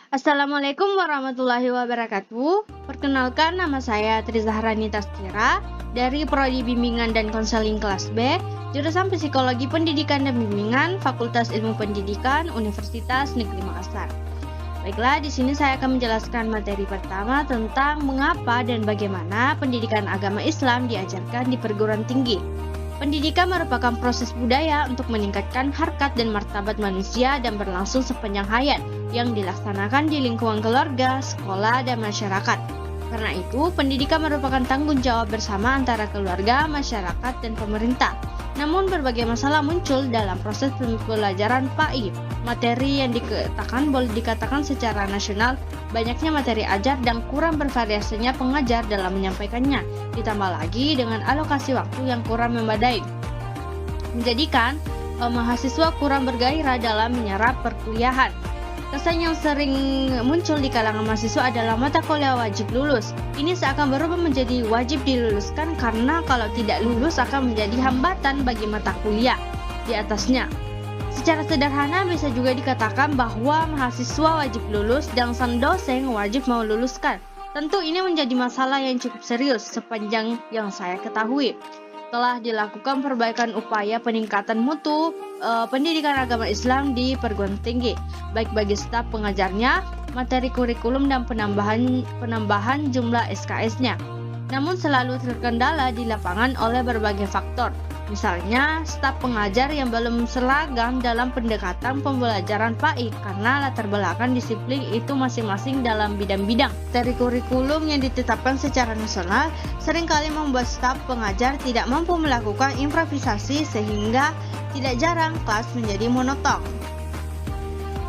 Assalamualaikum warahmatullahi wabarakatuh. Perkenalkan, nama saya Tri Zahrani Tazkira dari Prodi Bimbingan dan Konseling kelas B, jurusan Psikologi Pendidikan dan Bimbingan, Fakultas Ilmu Pendidikan, Universitas Negeri Makassar. Baiklah, di sini saya akan menjelaskan materi pertama tentang mengapa dan bagaimana pendidikan agama Islam diajarkan di perguruan tinggi. Pendidikan merupakan proses budaya untuk meningkatkan harkat dan martabat manusia dan berlangsung sepanjang hayat yang dilaksanakan di lingkungan keluarga, sekolah, dan masyarakat. Karena itu, pendidikan merupakan tanggung jawab bersama antara keluarga, masyarakat, dan pemerintah. Namun, berbagai masalah muncul dalam proses pembelajaran PAI. Materi yang boleh dikatakan secara nasional, banyaknya materi ajar dan kurang bervariasinya pengajar dalam menyampaikannya, ditambah lagi dengan alokasi waktu yang kurang memadai, menjadikan mahasiswa kurang bergairah dalam menyerap perkuliahan. Kesan yang sering muncul di kalangan mahasiswa adalah mata kuliah wajib lulus. Ini seakan berubah menjadi wajib diluluskan karena kalau tidak lulus akan menjadi hambatan bagi mata kuliah di atasnya. Secara sederhana bisa juga dikatakan bahwa mahasiswa wajib lulus dan sang dosen wajib meluluskan. Tentu ini menjadi masalah yang cukup serius sepanjang yang saya ketahui. Telah dilakukan perbaikan upaya peningkatan mutu pendidikan agama Islam di perguruan tinggi, baik bagi staf pengajarnya, materi kurikulum, dan penambahan jumlah SKS-nya. Namun selalu terkendala di lapangan oleh berbagai faktor. Misalnya, staf pengajar yang belum seragam dalam pendekatan pembelajaran PAI karena latar belakang disiplin itu masing-masing dalam bidang-bidang. Materi kurikulum yang ditetapkan secara nasional seringkali membuat staf pengajar tidak mampu melakukan improvisasi sehingga tidak jarang kelas menjadi monoton.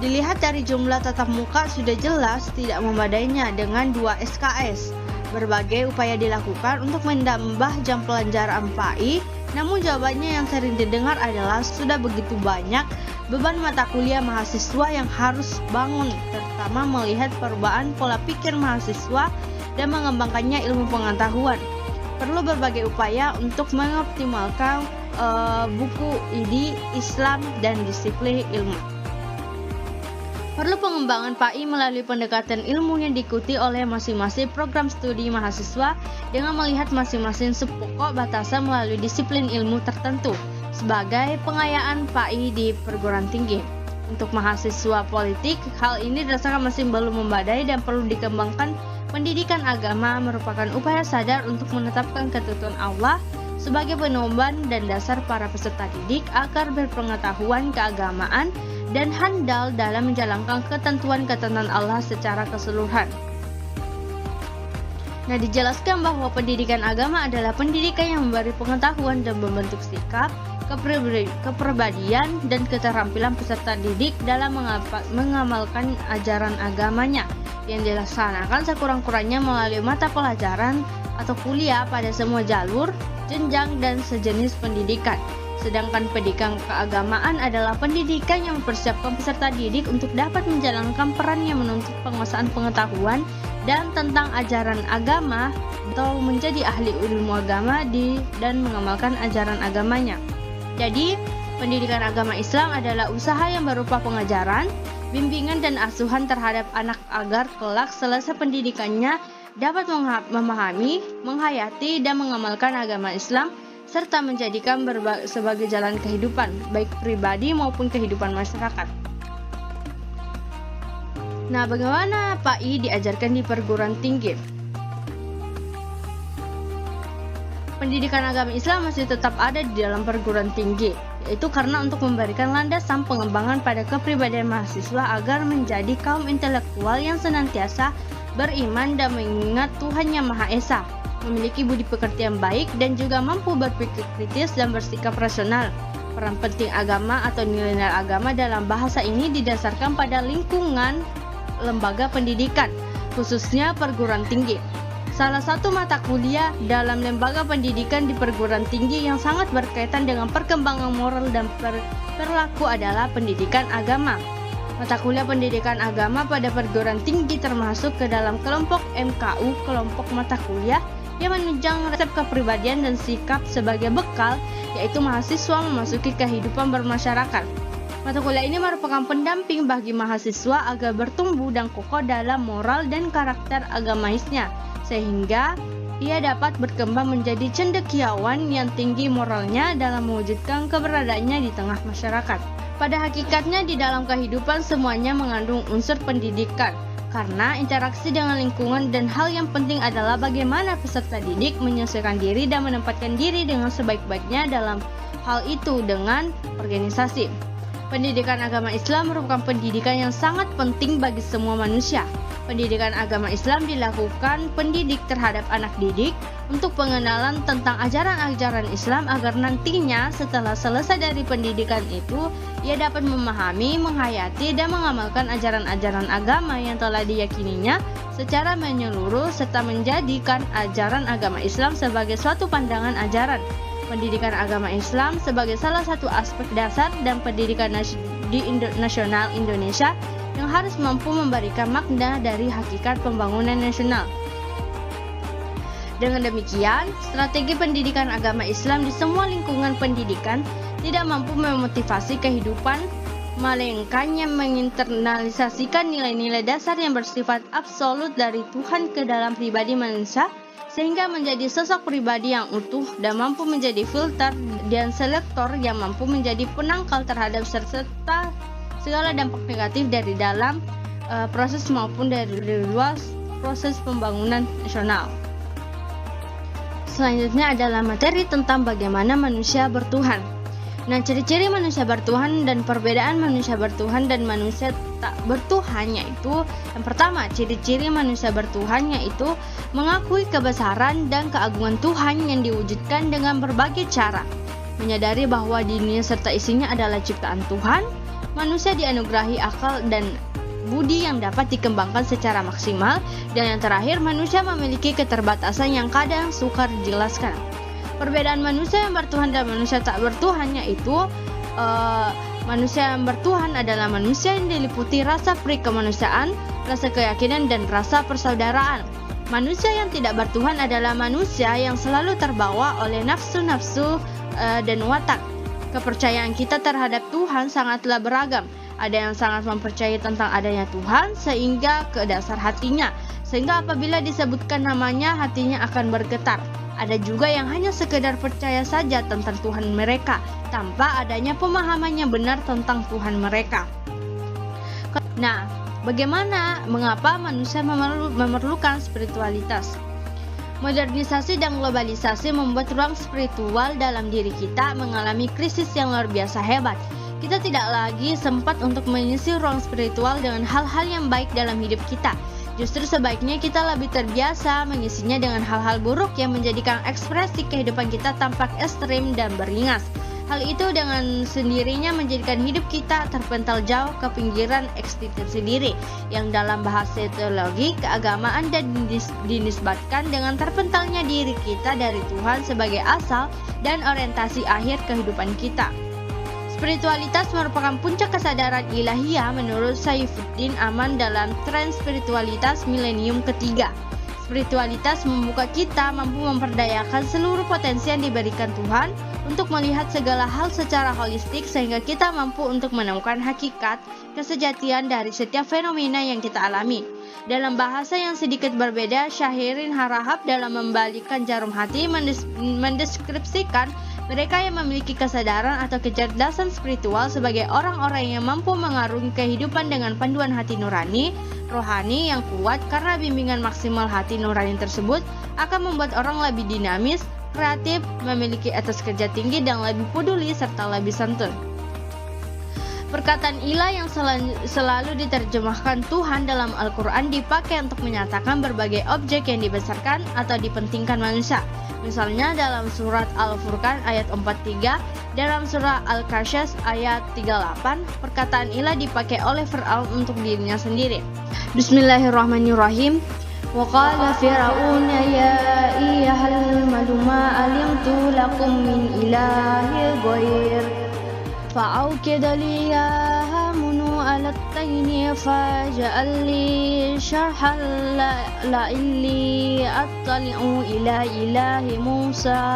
Dilihat dari jumlah tatap muka sudah jelas tidak memadainya dengan 2 SKS. Berbagai upaya dilakukan untuk menambah jam pelajaran PAI, namun jawabannya yang sering didengar adalah sudah begitu banyak beban mata kuliah mahasiswa yang harus bangun, terutama melihat perubahan pola pikir mahasiswa dan mengembangkannya ilmu pengetahuan. Perlu berbagai upaya untuk mengoptimalkan buku ID Islam dan disiplin ilmu. Perlu pengembangan PAI melalui pendekatan ilmu yang diikuti oleh masing-masing program studi mahasiswa dengan melihat masing-masing subpokok batasan melalui disiplin ilmu tertentu sebagai pengayaan PAI di perguruan tinggi. Untuk mahasiswa politik, hal ini dirasakan masih belum memadai dan perlu dikembangkan. Pendidikan agama merupakan upaya sadar untuk menetapkan ketentuan Allah sebagai pedoman dan dasar para peserta didik agar berpengetahuan keagamaan dan handal dalam menjalankan ketentuan-ketentuan Allah secara keseluruhan. Nah, dijelaskan bahwa pendidikan agama adalah pendidikan yang memberi pengetahuan dan membentuk sikap, kepribadian, dan keterampilan peserta didik dalam mengamalkan ajaran agamanya yang dilaksanakan sekurang-kurangnya melalui mata pelajaran atau kuliah pada semua jalur, jenjang, dan sejenis pendidikan. Sedangkan pendidikan keagamaan adalah pendidikan yang mempersiapkan peserta didik untuk dapat menjalankan peran yang menuntut penguasaan pengetahuan dan tentang ajaran agama atau menjadi ahli ilmu agama dan mengamalkan ajaran agamanya. Jadi, pendidikan agama Islam adalah usaha yang berupa pengajaran, bimbingan, dan asuhan terhadap anak agar kelak selesai pendidikannya dapat memahami, menghayati, dan mengamalkan agama Islam serta menjadikan sebagai jalan kehidupan, baik pribadi maupun kehidupan masyarakat. Nah, bagaimana PAI diajarkan di perguruan tinggi? Pendidikan agama Islam masih tetap ada di dalam perguruan tinggi, yaitu karena untuk memberikan landasan pengembangan pada kepribadian mahasiswa agar menjadi kaum intelektual yang senantiasa beriman dan mengingat Tuhan Yang Maha Esa, memiliki budi pekerti yang baik, dan juga mampu berpikir kritis dan bersikap rasional. Peran penting agama atau nilai-nilai agama dalam bahasa ini didasarkan pada lingkungan lembaga pendidikan, khususnya perguruan tinggi. Salah satu mata kuliah dalam lembaga pendidikan di perguruan tinggi yang sangat berkaitan dengan perkembangan moral dan perilaku adalah pendidikan agama. Mata kuliah pendidikan agama pada perguruan tinggi termasuk ke dalam kelompok MKU, kelompok mata kuliah yang menunjang resep kepribadian dan sikap sebagai bekal, yaitu mahasiswa memasuki kehidupan bermasyarakat. Mata kuliah ini merupakan pendamping bagi mahasiswa agar bertumbuh dan kokoh dalam moral dan karakter agamaisnya, sehingga ia dapat berkembang menjadi cendekiawan yang tinggi moralnya dalam mewujudkan keberadaannya di tengah masyarakat. Pada hakikatnya di dalam kehidupan semuanya mengandung unsur pendidikan, karena interaksi dengan lingkungan dan hal yang penting adalah bagaimana peserta didik menyesuaikan diri dan menempatkan diri dengan sebaik-baiknya dalam hal itu dengan organisasi. Pendidikan agama Islam merupakan pendidikan yang sangat penting bagi semua manusia. Pendidikan agama Islam dilakukan pendidik terhadap anak didik untuk pengenalan tentang ajaran-ajaran Islam agar nantinya setelah selesai dari pendidikan itu, ia dapat memahami, menghayati, dan mengamalkan ajaran-ajaran agama yang telah diyakininya secara menyeluruh serta menjadikan ajaran agama Islam sebagai suatu pandangan ajaran. Pendidikan agama Islam sebagai salah satu aspek dasar dan pendidikan nasional Indonesia yang harus mampu memberikan makna dari hakikat pembangunan nasional. Dengan demikian, strategi pendidikan agama Islam di semua lingkungan pendidikan tidak mampu memotivasi kehidupan, melainkan yang menginternalisasikan nilai-nilai dasar yang bersifat absolut dari Tuhan ke dalam pribadi manusia, sehingga menjadi sosok pribadi yang utuh dan mampu menjadi filter dan selektor yang mampu menjadi penangkal terhadap serta segala dampak negatif dari dalam proses maupun dari luar proses pembangunan nasional. Selanjutnya adalah materi tentang bagaimana manusia bertuhan. Nah, ciri-ciri manusia bertuhan dan perbedaan manusia bertuhan dan manusia tak bertuhan yaitu yang pertama, ciri-ciri manusia bertuhan yaitu mengakui kebesaran dan keagungan Tuhan yang diwujudkan dengan berbagai cara, menyadari bahwa dunia serta isinya adalah ciptaan Tuhan, manusia dianugerahi akal dan budi yang dapat dikembangkan secara maksimal, dan yang terakhir, manusia memiliki keterbatasan yang kadang sukar dijelaskan. Perbedaan manusia yang bertuhan dan manusia tak bertuhan yaitu manusia yang bertuhan adalah manusia yang diliputi rasa peri kemanusiaan, rasa keyakinan, dan rasa persaudaraan. Manusia yang tidak bertuhan adalah manusia yang selalu terbawa oleh nafsu-nafsu dan watak. Kepercayaan kita terhadap Tuhan sangatlah beragam. Ada yang sangat mempercayai tentang adanya Tuhan sehingga ke dasar hatinya, sehingga apabila disebutkan namanya hatinya akan bergetar. Ada juga yang hanya sekedar percaya saja tentang Tuhan mereka, tanpa adanya pemahaman yang benar tentang Tuhan mereka. Nah, mengapa manusia memerlukan spiritualitas? Modernisasi dan globalisasi membuat ruang spiritual dalam diri kita mengalami krisis yang luar biasa hebat. Kita tidak lagi sempat untuk mengisi ruang spiritual dengan hal-hal yang baik dalam hidup kita. Justru sebaiknya kita lebih terbiasa mengisinya dengan hal-hal buruk yang menjadikan ekspresi kehidupan kita tampak ekstrim dan beringas. Hal itu dengan sendirinya menjadikan hidup kita terpental jauh ke pinggiran eksistensi diri, yang dalam bahasa teologi keagamaan dan dinisbatkan dengan terpentalnya diri kita dari Tuhan sebagai asal dan orientasi akhir kehidupan kita. Spiritualitas merupakan puncak kesadaran ilahiyah menurut Saifuddin Aman dalam tren spiritualitas milenium ketiga. Spiritualitas membuka kita mampu memperdayakan seluruh potensi yang diberikan Tuhan untuk melihat segala hal secara holistik sehingga kita mampu untuk menemukan hakikat kesejatian dari setiap fenomena yang kita alami. Dalam bahasa yang sedikit berbeda, Syahirin Harahap dalam Membalikkan Jarum Hati mendeskripsikan mereka yang memiliki kesadaran atau kecerdasan spiritual sebagai orang-orang yang mampu mengarungi kehidupan dengan panduan hati nurani, rohani yang kuat, karena bimbingan maksimal hati nurani tersebut akan membuat orang lebih dinamis, kreatif, memiliki etos kerja tinggi, dan lebih peduli serta lebih santun. Perkataan ilah yang selalu diterjemahkan Tuhan dalam Al-Quran dipakai untuk menyatakan berbagai objek yang dibesarkan atau dipentingkan manusia. Misalnya dalam surat Al-Furqan ayat 43, dalam surah Al-Kasyas ayat 38, perkataan ilah dipakai oleh Fir'aun untuk dirinya sendiri. Bismillahirrahmanirrahim. Wa qala fir'aun ya ayyuhal malu ma alimtu lakum min ilahin ghair فأوكد لي يا هامون على الطين فاجعل لي شرحا لعلي أطلع إلى إله موسى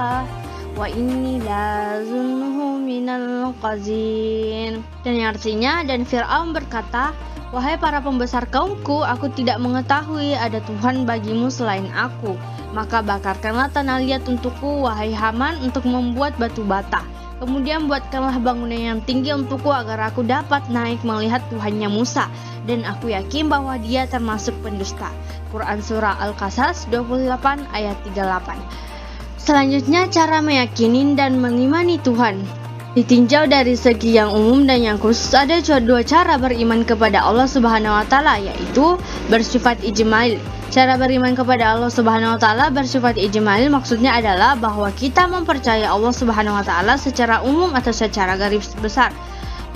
wa inni lazunnuhu minal qazin. Dan yang artinya, dan Fir'aun berkata, wahai para pembesar kaumku, aku tidak mengetahui ada Tuhan bagimu selain aku. Maka bakarkanlah tanah liat untukku, wahai Haman, untuk membuat batu bata. Kemudian buatkanlah bangunan yang tinggi untukku agar aku dapat naik melihat Tuhannya Musa. Dan aku yakin bahwa dia termasuk pendusta. Quran Surah Al-Qasas 28 ayat 38. Selanjutnya, cara meyakini dan mengimani Tuhan. Ditinjau dari segi yang umum dan yang khusus, ada dua cara beriman kepada Allah Subhanahu wa Ta'ala, yaitu bersifat ijmal. Cara beriman kepada Allah Subhanahu wa Ta'ala bersifat ijmal maksudnya adalah bahwa kita mempercayai Allah Subhanahu wa Ta'ala secara umum atau secara garis besar.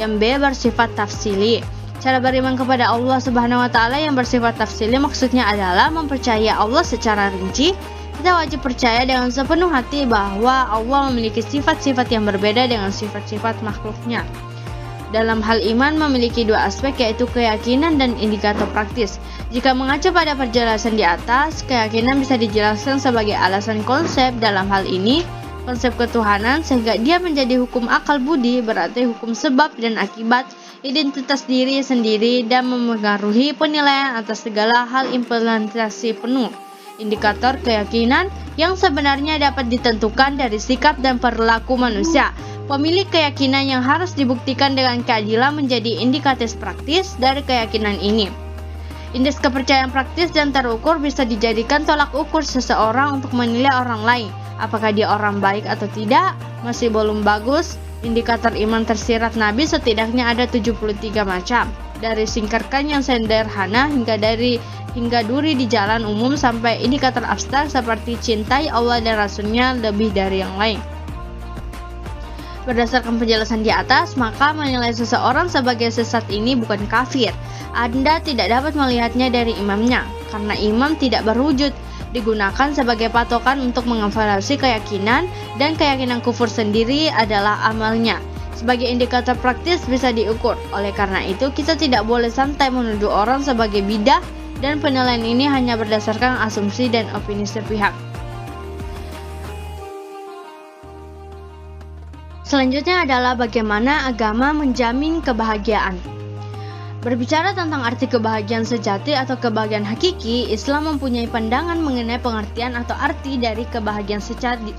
Yang B, bersifat tafsili. Cara beriman kepada Allah Subhanahu wa Ta'ala yang bersifat tafsili maksudnya adalah mempercayai Allah secara rinci. Kita wajib percaya dengan sepenuh hati bahwa Allah memiliki sifat-sifat yang berbeda dengan sifat-sifat makhluknya. Dalam hal iman memiliki dua aspek, yaitu keyakinan dan indikator praktis. Jika mengacu pada penjelasan di atas, keyakinan bisa dijelaskan sebagai alasan konsep dalam hal ini, konsep ketuhanan, sehingga dia menjadi hukum akal budi, berarti hukum sebab dan akibat, identitas diri sendiri, dan memengaruhi penilaian atas segala hal implementasi penuh. Indikator keyakinan yang sebenarnya dapat ditentukan dari sikap dan perilaku manusia. Pemilik keyakinan yang harus dibuktikan dengan keadilan menjadi indikator praktis dari keyakinan ini. Indeks kepercayaan praktis dan terukur bisa dijadikan tolak ukur seseorang untuk menilai orang lain. Apakah dia orang baik atau tidak? Masih belum bagus. Indikator iman tersirat Nabi setidaknya ada 73 macam. Dari singkatkan yang sederhana hingga duri di jalan umum sampai indikator abstrak seperti cintai Allah dan Rasulnya lebih dari yang lain. Berdasarkan penjelasan di atas, maka menilai seseorang sebagai sesat ini bukan kafir. Anda tidak dapat melihatnya dari imamnya, karena imam tidak berwujud, digunakan sebagai patokan untuk mengevaluasi keyakinan, dan keyakinan kufur sendiri adalah amalnya. Sebagai indikator praktis bisa diukur. Oleh karena itu, kita tidak boleh santai menuduh orang sebagai bidah, dan penilaian ini hanya berdasarkan asumsi dan opini sepihak. Selanjutnya adalah bagaimana agama menjamin kebahagiaan. Berbicara tentang arti kebahagiaan sejati atau kebahagiaan hakiki, Islam mempunyai pandangan mengenai pengertian atau arti dari kebahagiaan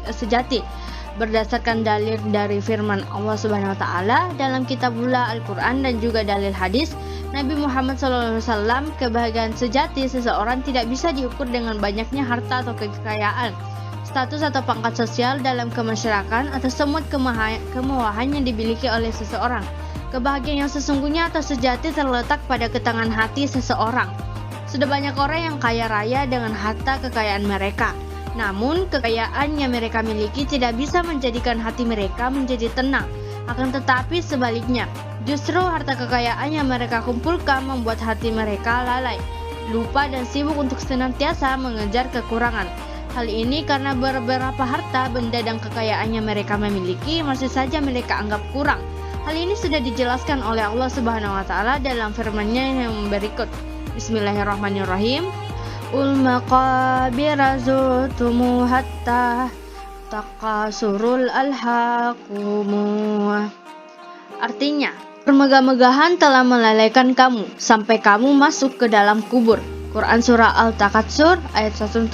sejati. Berdasarkan dalil dari firman Allah Subhanahu wa Ta'ala dalam kitabullah Al-Quran dan juga dalil hadis Nabi Muhammad SAW, kebahagiaan sejati seseorang tidak bisa diukur dengan banyaknya harta atau kekayaan, status atau pangkat sosial dalam kemasyarakatan atau semua kemewahan yang dimiliki oleh seseorang. Kebahagiaan yang sesungguhnya atau sejati terletak pada ketenangan hati seseorang. Sudah banyak orang yang kaya raya dengan harta kekayaan mereka. Namun, kekayaan yang mereka miliki tidak bisa menjadikan hati mereka menjadi tenang. Akan tetapi sebaliknya, justru harta kekayaan yang mereka kumpulkan membuat hati mereka lalai, lupa dan sibuk untuk senantiasa mengejar kekurangan. Hal ini karena beberapa harta, benda dan kekayaan yang mereka memiliki masih saja mereka anggap kurang. Hal ini sudah dijelaskan oleh Allah Subhanahu wa Ta'ala dalam firman-Nya yang berikut. Bismillahirrahmanirrahim. Ul maqabira zurtumu hatta taqasurul alhaqum. Artinya, permegah-megahan telah melalaikan kamu sampai kamu masuk ke dalam kubur. Quran Surah Al-Takatsur ayat 1-2.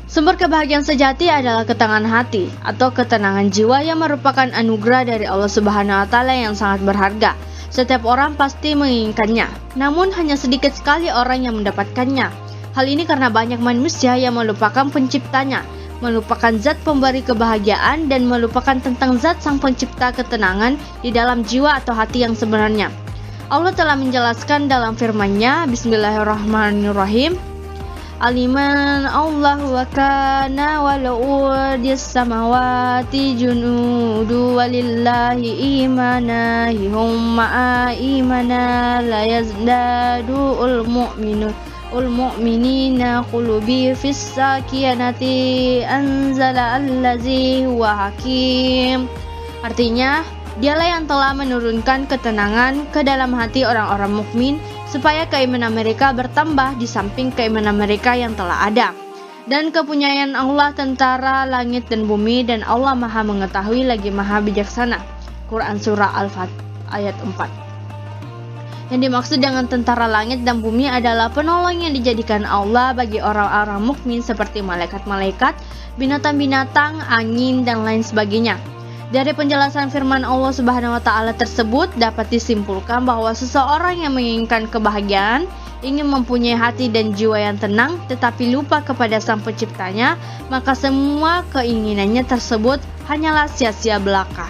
Sumber kebahagiaan sejati adalah ketenangan hati atau ketenangan jiwa yang merupakan anugerah dari Allah Subhanahu wa Ta'ala yang sangat berharga. Setiap orang pasti menginginkannya, namun hanya sedikit sekali orang yang mendapatkannya. Hal ini karena banyak manusia yang melupakan penciptanya, melupakan zat pemberi kebahagiaan, dan melupakan tentang zat sang pencipta ketenangan di dalam jiwa atau hati yang sebenarnya. Allah telah menjelaskan dalam firman-Nya, Bismillahirrahmanirrahim. Aliman Allah wa kana wala'udis samawati junudu walillahi imana hum ma'a imana la yazdadu ul-mu'minina qulubi fis sakiyanati anzala allazi huwa hakim. Artinya, dialah yang telah menurunkan ketenangan ke dalam hati orang-orang mukmin supaya keimanan mereka bertambah di samping keimanan mereka yang telah ada. Dan kepunyaan Allah tentara langit dan bumi, dan Allah maha mengetahui lagi maha bijaksana. Quran Surah Al-Fatih ayat 4. Yang dimaksud dengan tentara langit dan bumi adalah penolong yang dijadikan Allah bagi orang-orang mukmin seperti malaikat-malaikat, binatang-binatang, angin, dan lain sebagainya. Dari penjelasan firman Allah Subhanahu wa taala tersebut dapat disimpulkan bahwa seseorang yang menginginkan kebahagiaan, ingin mempunyai hati dan jiwa yang tenang, tetapi lupa kepada Sang Penciptanya, maka semua keinginannya tersebut hanyalah sia-sia belaka.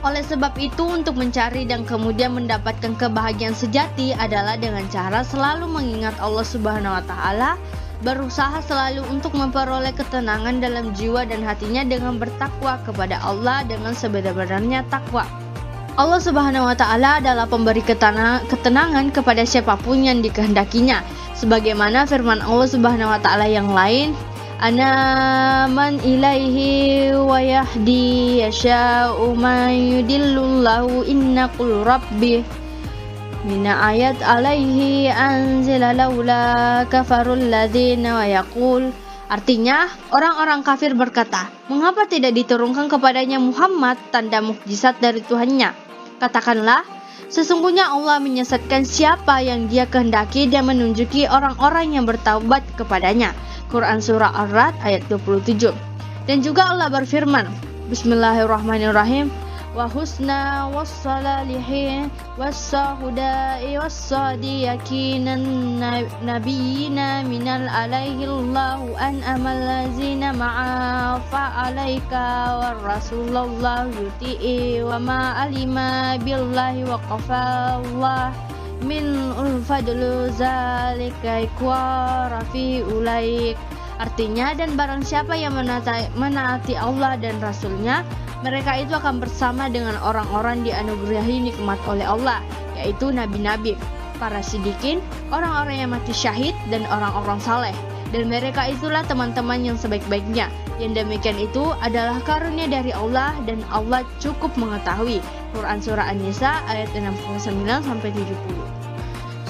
Oleh sebab itu, untuk mencari dan kemudian mendapatkan kebahagiaan sejati adalah dengan cara selalu mengingat Allah Subhanahu wa taala, berusaha selalu untuk memperoleh ketenangan dalam jiwa dan hatinya dengan bertakwa kepada Allah dengan sebenar-benarnya takwa. Allah Subhanahu wa taala adalah pemberi ketenangan kepada siapapun yang dikehendakinya. Sebagaimana firman Allah Subhanahu wa taala yang lain, "Ana man ilaihi wa yahdi yasha'u man yudillullahu inna qul rabbi mina ayat alaihi anzila laula kafarul ladzina wa yaqul." Artinya, orang-orang kafir berkata, "Mengapa tidak diturunkan kepadanya Muhammad tanda mukjizat dari Tuhannya?" Katakanlah, sesungguhnya Allah menyesatkan siapa yang Dia kehendaki dan menunjuki orang-orang yang bertaubat kepadanya. Quran Surah Ar-Ra'd ayat 27. Dan juga Allah berfirman, Bismillahirrahmanirrahim, wa husna wassalihin wassahudai wassadiyakinan nabiyina minal alaihillahu an amalazina ma'a fa'alaika warrasulullah yuti'i wa ma'alima billahi wa qafallah min ulfadlu zalika ikwara fi ulaik. Artinya, dan barang siapa yang menaati Allah dan Rasulnya, mereka itu akan bersama dengan orang-orang dianugerahi nikmat oleh Allah, yaitu nabi-nabi, para siddiqin, orang-orang yang mati syahid, dan orang-orang saleh. Dan mereka itulah teman-teman yang sebaik-baiknya. Yang demikian itu adalah karunia dari Allah, dan Allah cukup mengetahui. Quran Surah An-Nisa ayat 69-70.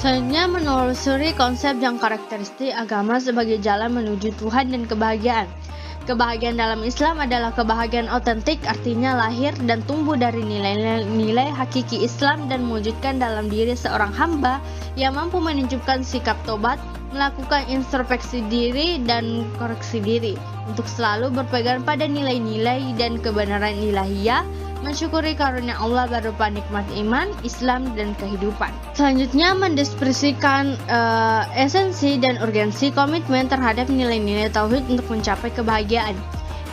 Selanjutnya, menelusuri konsep dan karakteristik agama sebagai jalan menuju Tuhan dan kebahagiaan. Kebahagiaan dalam Islam adalah kebahagiaan otentik, artinya lahir dan tumbuh dari nilai-nilai hakiki Islam dan mewujudkan dalam diri seorang hamba yang mampu menunjukkan sikap tobat, melakukan introspeksi diri dan koreksi diri, untuk selalu berpegang pada nilai-nilai dan kebenaran ilahiyah, mensyukuri karunia Allah berupa nikmat iman, Islam, dan kehidupan. Selanjutnya, mendeskripsikan esensi dan urgensi komitmen terhadap nilai-nilai tauhid untuk mencapai kebahagiaan.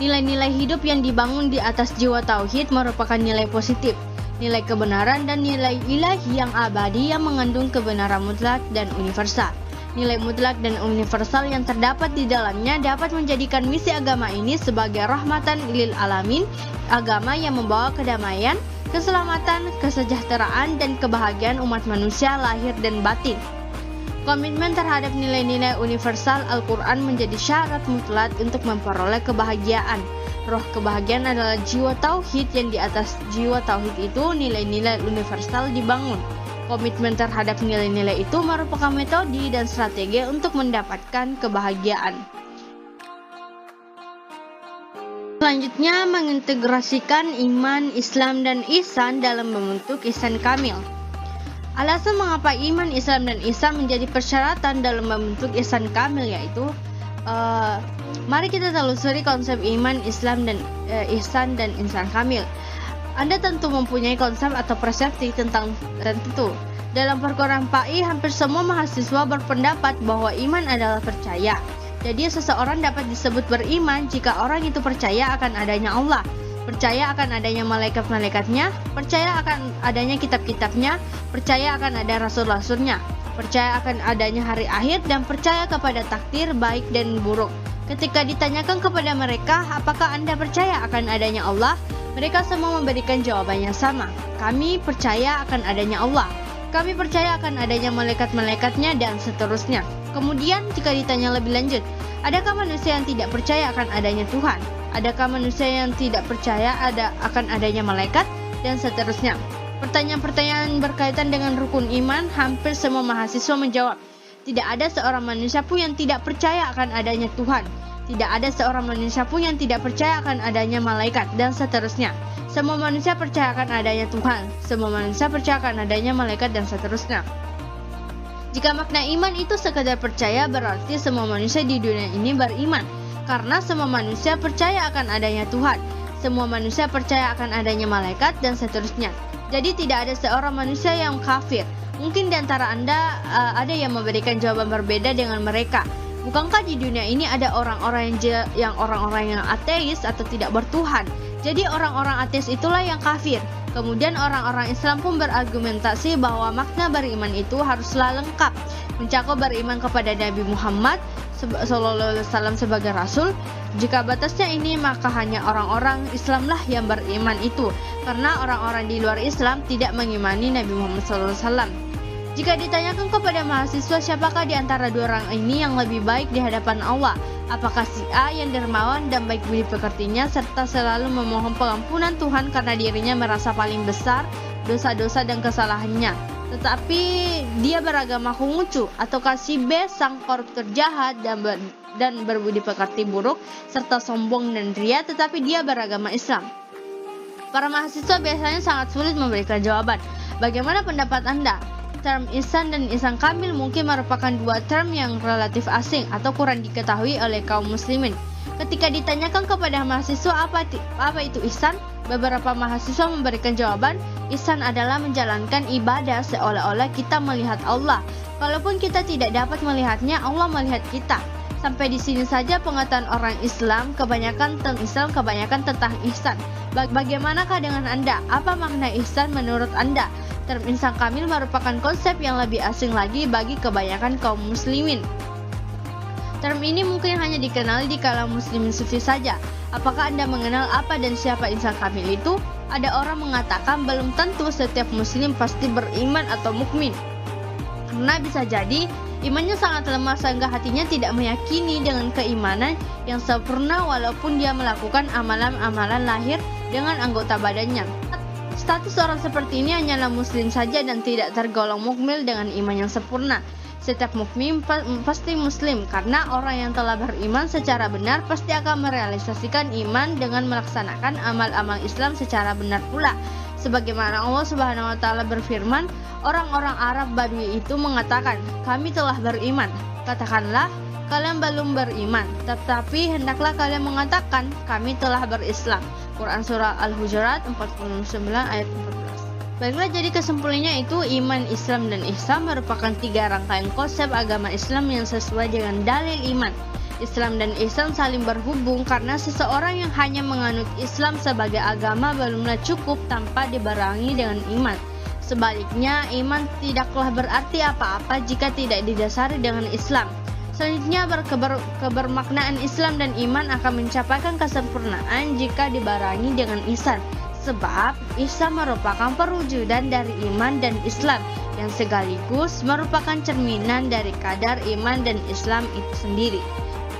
Nilai-nilai hidup yang dibangun di atas jiwa tauhid merupakan nilai positif, nilai kebenaran, dan nilai ilahi yang abadi yang mengandung kebenaran mutlak dan universal. Nilai mutlak dan universal yang terdapat di dalamnya dapat menjadikan misi agama ini sebagai rahmatan lil alamin, agama yang membawa kedamaian, keselamatan, kesejahteraan, dan kebahagiaan umat manusia lahir dan batin. Komitmen terhadap nilai-nilai universal Al-Quran menjadi syarat mutlak untuk memperoleh kebahagiaan. Roh kebahagiaan adalah jiwa tauhid yang di atas jiwa tauhid itu nilai-nilai universal dibangun. Komitmen terhadap nilai-nilai itu merupakan metode dan strategi untuk mendapatkan kebahagiaan. Selanjutnya, mengintegrasikan iman, Islam, dan ihsan dalam membentuk ihsan kamil. Alasan mengapa iman, Islam, dan ihsan menjadi persyaratan dalam membentuk ihsan kamil yaitu mari kita telusuri konsep iman, Islam, dan ihsan dan ihsan kamil. Anda tentu mempunyai konsep atau persepsi tentang tentu. Dalam perguruan PAI, hampir semua mahasiswa berpendapat bahwa iman adalah percaya. Jadi seseorang dapat disebut beriman jika orang itu percaya akan adanya Allah, percaya akan adanya malaikat-malaikatnya, percaya akan adanya kitab-kitabnya, percaya akan ada rasul-rasulnya, percaya akan adanya hari akhir, dan percaya kepada takdir baik dan buruk. Ketika ditanyakan kepada mereka, apakah Anda percaya akan adanya Allah? Mereka semua memberikan jawaban yang sama. Kami percaya akan adanya Allah. Kami percaya akan adanya malaikat-malaikatnya, dan seterusnya. Kemudian jika ditanya lebih lanjut, adakah manusia yang tidak percaya akan adanya Tuhan? Adakah manusia yang tidak percaya akan adanya malaikat? Dan seterusnya. Pertanyaan-pertanyaan berkaitan dengan rukun iman, hampir semua mahasiswa menjawab, Tidak ada seorang manusia pun yang tidak percaya akan adanya Tuhan. Tidak ada seorang manusia pun yang tidak percaya akan adanya malaikat, dan seterusnya. Semua manusia percaya akan adanya Tuhan. Semua manusia percaya akan adanya malaikat, dan seterusnya. Jika makna iman itu sekadar percaya, berarti semua manusia di dunia ini beriman. Karena semua manusia percaya akan adanya Tuhan. Semua manusia percaya akan adanya malaikat, dan seterusnya. Jadi tidak ada seorang manusia yang kafir. Mungkin di antara Anda ada yang memberikan jawaban berbeda dengan mereka. Bukankah di dunia ini ada orang-orang yang ateis atau tidak bertuhan? Jadi orang-orang ateis itulah yang kafir. Kemudian orang-orang Islam pun berargumentasi bahwa makna beriman itu haruslah lengkap, mencakup beriman kepada Nabi Muhammad SAW sebagai Rasul. Jika batasnya ini, maka hanya orang-orang Islamlah yang beriman itu, karena orang-orang di luar Islam tidak mengimani Nabi Muhammad SAW. Jika ditanyakan kepada mahasiswa siapakah di antara dua orang ini yang lebih baik di hadapan Allah, apakah si A yang dermawan dan baik budi pekertinya serta selalu memohon pengampunan Tuhan karena dirinya merasa paling besar dosa-dosa dan kesalahannya, tetapi dia beragama Konghucu, ataukah si B sang koruptor jahat dan berbudi pekerti buruk serta sombong dan ria tetapi dia beragama Islam? Para mahasiswa biasanya sangat sulit memberikan jawaban. Bagaimana pendapat Anda? Term ihsan dan ihsan kamil mungkin merupakan dua term yang relatif asing atau kurang diketahui oleh kaum muslimin. Ketika ditanyakan kepada mahasiswa apa itu ihsan, beberapa mahasiswa memberikan jawaban, ihsan adalah menjalankan ibadah seolah-olah kita melihat Allah. Kalaupun kita tidak dapat melihatnya, Allah melihat kita. Sampai di sini saja pengetahuan orang Islam kebanyakan tentang ihsan. Bagaimanakah dengan Anda? Apa makna ihsan menurut Anda? Term ihsan kamil merupakan konsep yang lebih asing lagi bagi kebanyakan kaum muslimin. Term ini mungkin hanya dikenal di kalangan muslimin sufi saja. Apakah Anda mengenal apa dan siapa ihsan kamil itu? Ada orang mengatakan belum tentu setiap muslim pasti beriman atau mukmin. Karena bisa jadi imannya sangat lemah sehingga hatinya tidak meyakini dengan keimanan yang sempurna walaupun dia melakukan amalan-amalan lahir dengan anggota badannya. Status orang seperti ini hanyalah muslim saja dan tidak tergolong mukmin dengan iman yang sempurna. Setiap mukmin pasti muslim karena orang yang telah beriman secara benar pasti akan merealisasikan iman dengan melaksanakan amal-amal Islam secara benar pula. Sebagaimana Allah Subhanahu wa taala berfirman, orang-orang Arab Badui itu mengatakan, "Kami telah beriman." Katakanlah, kalian belum beriman, tetapi hendaklah kalian mengatakan, "Kami telah berislam." Quran Surah Al-Hujurat 49 ayat 14. Baiklah, jadi kesimpulannya itu iman, Islam, dan ihsan merupakan tiga rangkaian konsep agama Islam yang sesuai dengan dalil iman. Islam dan ihsan saling berhubung karena seseorang yang hanya menganut Islam sebagai agama belumlah cukup tanpa dibarengi dengan iman. Sebaliknya, iman tidaklah berarti apa-apa jika tidak didasari dengan Islam. Selanjutnya, kebermaknaan Islam dan iman akan mencapaikan kesempurnaan jika dibarengi dengan ihsan. Sebab ihsan merupakan perwujudan dari iman dan Islam yang sekaligus merupakan cerminan dari kadar iman dan Islam itu sendiri.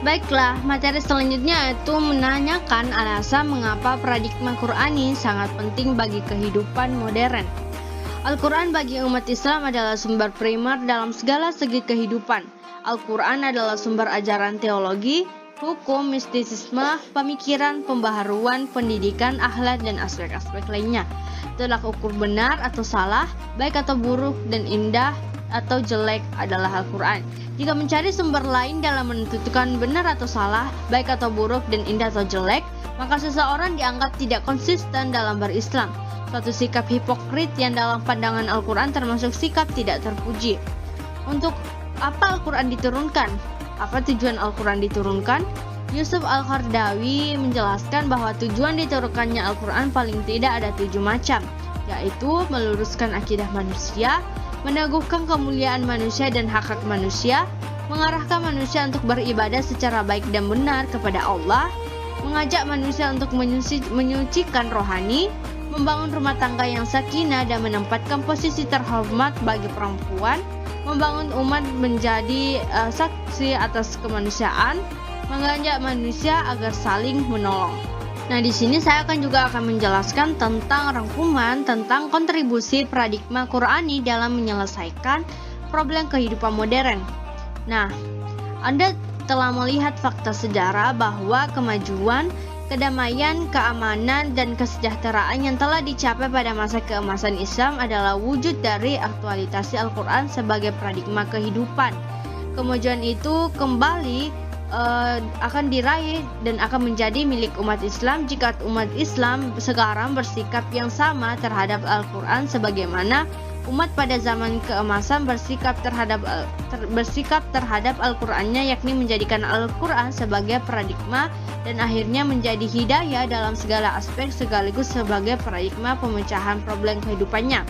Baiklah, materi selanjutnya yaitu menanyakan alasan mengapa paradigma Qur'ani sangat penting bagi kehidupan modern. Al-Quran bagi umat Islam adalah sumber primer dalam segala segi kehidupan. Al-Quran adalah sumber ajaran teologi, hukum, mistisisme, pemikiran, pembaharuan, pendidikan, akhlak, dan aspek-aspek lainnya. Tolak ukur benar atau salah, baik atau buruk, dan indah atau jelek adalah Al-Quran. Jika mencari sumber lain dalam menentukan benar atau salah, baik atau buruk, dan indah atau jelek, maka seseorang dianggap tidak konsisten dalam berislam. Suatu sikap hipokrit yang dalam pandangan Al-Quran termasuk sikap tidak terpuji. Untuk apa Al-Quran diturunkan? Apa tujuan Al-Quran diturunkan? Yusuf Al-Qaradawi menjelaskan bahwa tujuan diturunkannya Al-Quran paling tidak ada 7 macam, yaitu meluruskan akidah manusia, meneguhkan kemuliaan manusia dan hak-hak manusia, mengarahkan manusia untuk beribadah secara baik dan benar kepada Allah, mengajak manusia untuk menyucikan rohani, membangun rumah tangga yang sakinah dan menempatkan posisi terhormat bagi perempuan, membangun umat menjadi saksi atas kemanusiaan, mengajak manusia agar saling menolong. Nah, di sini saya akan menjelaskan tentang rangkuman tentang kontribusi paradigma Qur'ani dalam menyelesaikan problem kehidupan modern. Nah, Anda telah melihat fakta sejarah bahwa kemajuan, kedamaian, keamanan, dan kesejahteraan yang telah dicapai pada masa keemasan Islam adalah wujud dari aktualisasi Al-Quran sebagai paradigma kehidupan. Kemajuan itu kembali akan diraih dan akan menjadi milik umat Islam jika umat Islam sekarang bersikap yang sama terhadap Al-Quran sebagaimana umat pada zaman keemasan bersikap terhadap Al-Qurannya, yakni menjadikan Al-Quran sebagai paradigma dan akhirnya menjadi hidayah dalam segala aspek sekaligus sebagai paradigma pemecahan problem kehidupannya.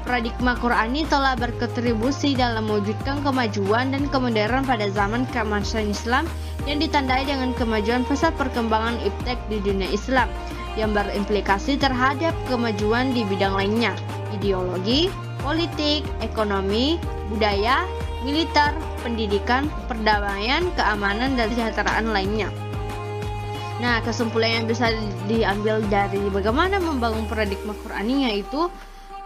Paradigma Qurani telah berkontribusi dalam mewujudkan kemajuan dan kemodernan pada zaman keemasan Islam yang ditandai dengan kemajuan pesat perkembangan iptek di dunia Islam yang berimplikasi terhadap kemajuan di bidang lainnya, ideologi, politik, ekonomi, budaya, militer, pendidikan, perdamaian, keamanan, dan kesejahteraan lainnya. Nah, kesimpulan yang bisa diambil dari bagaimana membangun paradigma Qurani yaitu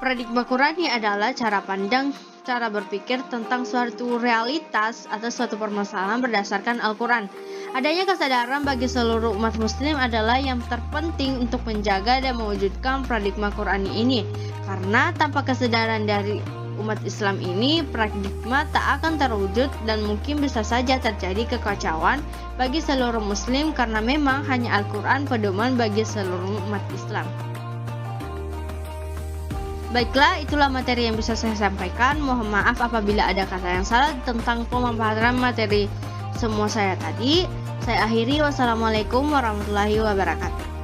paradigma Qurani adalah cara pandang, cara berpikir tentang suatu realitas atau suatu permasalahan berdasarkan Al-Quran. Adanya kesadaran bagi seluruh umat muslim adalah yang terpenting untuk menjaga dan mewujudkan paradigma Qurani ini. Karena tanpa kesadaran dari umat Islam ini, paradigma tak akan terwujud dan mungkin bisa saja terjadi kekacauan bagi seluruh muslim karena memang hanya Al-Quran pedoman bagi seluruh umat Islam. Baiklah, itulah materi yang bisa saya sampaikan. Mohon maaf apabila ada kata yang salah tentang pemaparan materi semua saya tadi. Saya akhiri, wassalamualaikum warahmatullahi wabarakatuh.